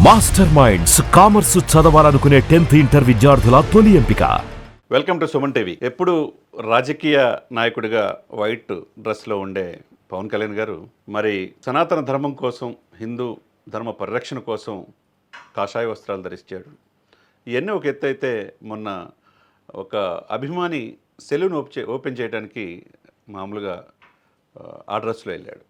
Master minds commerce చదవాలనుకునే 10th inter విద్యార్థుల తొలి ఎంపిక. Welcome to Suman TV. ఎప్పుడు రాజకీయ నాయకుడిగా వైట్ డ్రెస్లో ఉండే పవన్ కళ్యాణ్ గారు మరి సనాతన ధర్మం కోసం, హిందూ ధర్మ పరిరక్షణ కోసం కాషాయ వస్త్రాలు ధరించాడు. ఇవన్నీ ఒక ఎత్తు అయితే, మొన్న ఒక అభిమాని సెలూన్ ఓపెన్ చేయడానికి మామూలుగా ఆ డ్రెస్లో వెళ్ళాడు.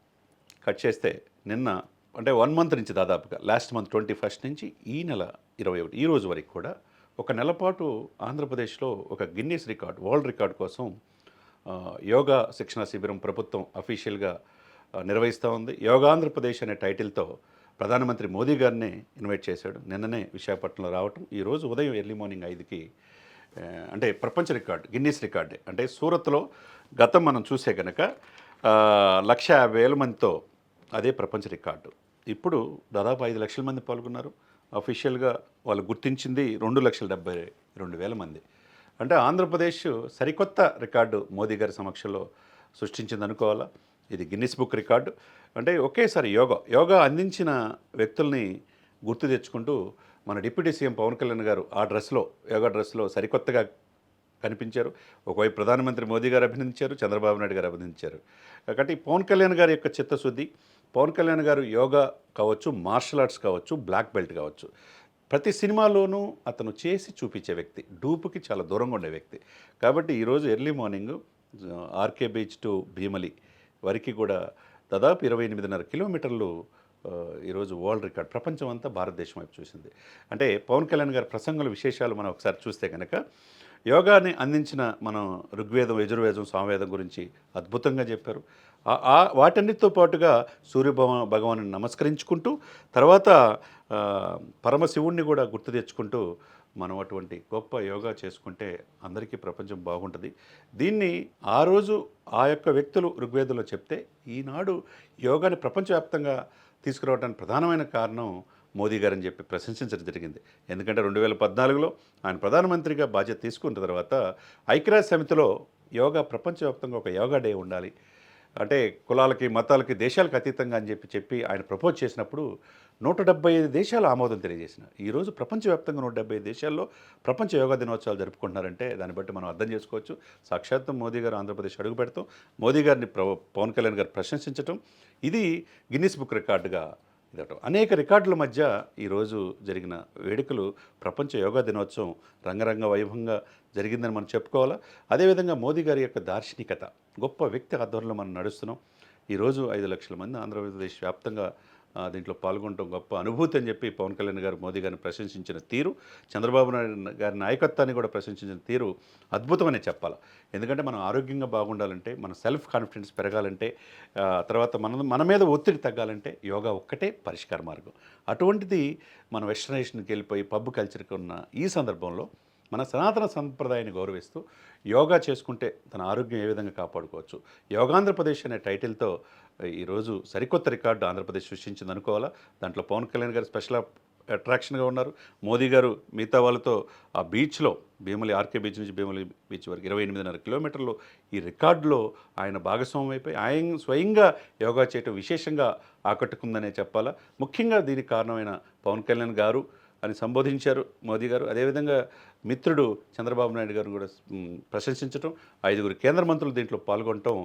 కట్ చేస్తే నిన్న అంటే 1 మంత్ నుంచి దాదాపుగా లాస్ట్ మంత్ 21st నుంచి ఈ నెల 21 ఈ రోజు వరకు కూడా ఒక నెల పాటు ఆంధ్రప్రదేశ్లో ఒక గిన్నీస్ రికార్డ్, వరల్డ్ రికార్డ్ కోసం యోగా శిక్షణ శిబిరం ప్రభుత్వం అఫీషియల్గా నిర్వహిస్తూ ఉంది. యోగాంధ్రప్రదేశ్ అనే టైటిల్తో ప్రధానమంత్రి మోదీ గారిని ఇన్వైట్ చేశాడు. నిన్ననే విశాఖపట్నంలో రావటం, ఈరోజు ఉదయం ఎర్లీ మార్నింగ్ 5కి అంటే ప్రపంచ రికార్డ్, గిన్నీస్ రికార్డే. అంటే సూరత్లో గతం మనం చూసే కనుక 150,000 మందితో అదే ప్రపంచ రికార్డు. ఇప్పుడు దాదాపు 5 లక్షల మంది పాల్గొన్నారు. అఫీషియల్గా వాళ్ళు గుర్తించింది 2,72,000 మంది. అంటే ఆంధ్రప్రదేశ్ సరికొత్త రికార్డు మోదీ గారి సమక్షంలో సృష్టించింది అనుకోవాలా. ఇది గిన్నిస్ బుక్ రికార్డు. అంటే ఒకేసారి యోగా అందించిన వ్యక్తుల్ని గుర్తు తెచ్చుకుంటూ మన డిప్యూటీ సీఎం పవన్ కళ్యాణ్ గారు ఆ డ్రెస్లో, యోగా డ్రెస్లో సరికొత్తగా కనిపించారు. ఒకవైపు ప్రధానమంత్రి మోదీ గారు అభినందించారు, చంద్రబాబు నాయుడు గారు అభినందించారు. కాబట్టి పవన్ కళ్యాణ్ గారి యొక్క చిత్తశుద్ధి, పవన్ కళ్యాణ్ గారు యోగా కావచ్చు, మార్షల్ ఆర్ట్స్ కావచ్చు, బ్లాక్ బెల్ట్ కావచ్చు, ప్రతి సినిమాలోనూ అతను చేసి చూపించే వ్యక్తి, డూపుకి చాలా దూరంగా ఉండే వ్యక్తి. కాబట్టి ఈరోజు early morning RK beach to Bheemili వరకు కూడా దాదాపు 28.5 కిలోమీటర్లు ఈరోజు వరల్డ్ రికార్డ్, ప్రపంచం అంతా భారతదేశం వైపు చూసింది. అంటే పవన్ కళ్యాణ్ గారి ప్రసంగుల విశేషాలు మనం ఒకసారి చూస్తే కనుక, యోగాని అందించిన మనం ఋగ్వేదం, యజుర్వేదం, సామవేదం గురించి అద్భుతంగా చెప్పారు. వాటన్నిటితో పాటుగా సూర్య భగవాను నమస్కరించుకుంటూ, తర్వాత పరమశివుణ్ణి కూడా గుర్తు తెచ్చుకుంటూ మనం అటువంటి గొప్ప యోగా చేసుకుంటే అందరికీ ప్రపంచం బాగుంటుంది. దీన్ని ఆ రోజు ఆ యొక్క వ్యక్తులు ఋగ్వేదంలో చెప్తే, ఈనాడు యోగాని ప్రపంచవ్యాప్తంగా తీసుకురావడానికి ప్రధానమైన కారణం మోదీ గారని చెప్పి ప్రశంసించడం జరిగింది. ఎందుకంటే 2014లో ఆయన ప్రధానమంత్రిగా బాధ్యత తీసుకున్న తర్వాత ఐక్యరాజ్య సమితిలో యోగా ప్రపంచవ్యాప్తంగా ఒక యోగా డే ఉండాలి, అంటే కులాలకి, మతాలకి, దేశాలకు అతీతంగా అని చెప్పి ఆయన ప్రపోజ్ చేసినప్పుడు 175 దేశాలు ఆమోదం తెలియజేసిన. ఈరోజు ప్రపంచవ్యాప్తంగా 175 దేశాల్లో ప్రపంచ యోగా దినోత్సవాలు జరుపుకుంటున్నారంటే దాన్ని బట్టి మనం అర్థం చేసుకోవచ్చు. సాక్షాత్తు మోదీ గారు ఆంధ్రప్రదేశ్ అడుగు పెడతాం, మోదీ గారిని పవన్ కళ్యాణ్ గారు ప్రశంసించడం, ఇది గిన్నిస్ బుక్ రికార్డుగా ఇదటం. అనేక రికార్డుల మధ్య ఈరోజు జరిగిన వేడుకలు, ప్రపంచ యోగా దినోత్సవం రంగరంగ వైభవంగా జరిగిందని మనం చెప్పుకోవాలా. అదేవిధంగా మోదీ గారి యొక్క దార్శనికత, గొప్ప వ్యక్తి ఆధ్వర్యంలో మనం నడుస్తున్నాం. ఈరోజు 5 లక్షల మంది ఆంధ్రప్రదేశ్ వ్యాప్తంగా దీంట్లో పాల్గొనడం గొప్ప అనుభూతి అని చెప్పి పవన్ కళ్యాణ్ గారు మోదీ గారిని ప్రశంసించిన తీరు, చంద్రబాబు నాయుడు గారి నాయకత్వాన్ని కూడా ప్రశంసించిన తీరు అద్భుతమనే చెప్పాలి. ఎందుకంటే మనం ఆరోగ్యంగా బాగుండాలంటే, మన సెల్ఫ్ కాన్ఫిడెన్స్ పెరగాలంటే, తర్వాత మన మీద ఒత్తిడి తగ్గాలంటే యోగా ఒక్కటే పరిష్కార మార్గం. అటువంటిది మన వెస్టర్నైజేషన్కి వెళ్ళిపోయి పబ్ కల్చర్కి ఉన్న ఈ సందర్భంలో మన సనాతన సంప్రదాయాన్ని గౌరవిస్తూ యోగా చేసుకుంటే తన ఆరోగ్యం ఏ విధంగా కాపాడుకోవచ్చు. యోగాంధ్రప్రదేశ్ అనే టైటిల్తో ఈరోజు సరికొత్త రికార్డు ఆంధ్రప్రదేశ్ సృష్టించింది అనుకోవాలా. దాంట్లో పవన్ కళ్యాణ్ గారు స్పెషల్ అట్రాక్షన్గా ఉన్నారు. మోదీ గారు మిగతా వాళ్ళతో ఆ బీచ్లో, భీమలి ఆర్కే బీచ్ నుంచి భీమలి బీచ్ వరకు 28.5 కిలోమీటర్లు ఈ రికార్డులో ఆయన భాగస్వామ్యం అయిపోయి ఆయన స్వయంగా యోగా చేయటం విశేషంగా ఆకట్టుకుందనే చెప్పాలా. ముఖ్యంగా దీనికి కారణమైన పవన్ కళ్యాణ్ గారు అని సంబోధించారు మోదీ గారు. అదేవిధంగా మిత్రుడు చంద్రబాబు నాయుడు గారు కూడా ప్రశంసించడం, 5 కేంద్ర మంత్రులు దీంట్లో పాల్గొనటం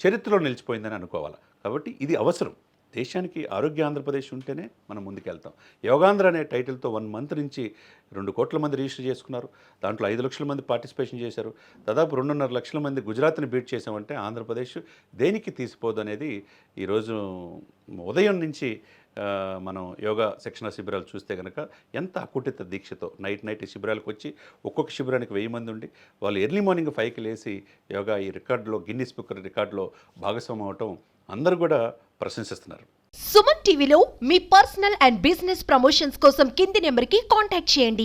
చరిత్రలో నిలిచిపోయిందని అనుకోవాలి. కాబట్టి ఇది అవసరం. దేశానికి ఆరోగ్య ఆంధ్రప్రదేశ్ ఉంటేనే మనం ముందుకెళ్తాం. యోగాంధ్ర అనే టైటిల్తో 1 మంత్ నుంచి 2 కోట్ల మంది రిజిస్టర్ చేసుకున్నారు. దాంట్లో 5 లక్షల మంది పార్టిసిపేషన్ చేశారు. దాదాపు 2.5 లక్షల మంది గుజరాత్ని బీట్ చేసామంటే ఆంధ్రప్రదేశ్ దేనికి తీసిపోదు అనేది ఈరోజు ఉదయం నుంచి మనం యోగా శిక్షణ శిబిరాలు చూస్తే కనుక ఎంత అకుటిత దీక్షతో నైట్ ఈ శిబిరాలకు వచ్చి ఒక్కొక్క శిబిరానికి 1000 మంది ఉండి వాళ్ళు ఎర్లీ మార్నింగ్ 5కి లేసి యోగా ఈ రికార్డులో, గిన్నిస్ బుక్ రికార్డులో భాగస్వామ్యం అవటం అందరూ కూడా ప్రశంసిస్తున్నారు. సుమన్ టీవీలో మీ పర్సనల్ అండ్ బిజినెస్ ప్రమోషన్స్ కోసం కింది నెంబర్కి కాంటాక్ట్ చేయండి.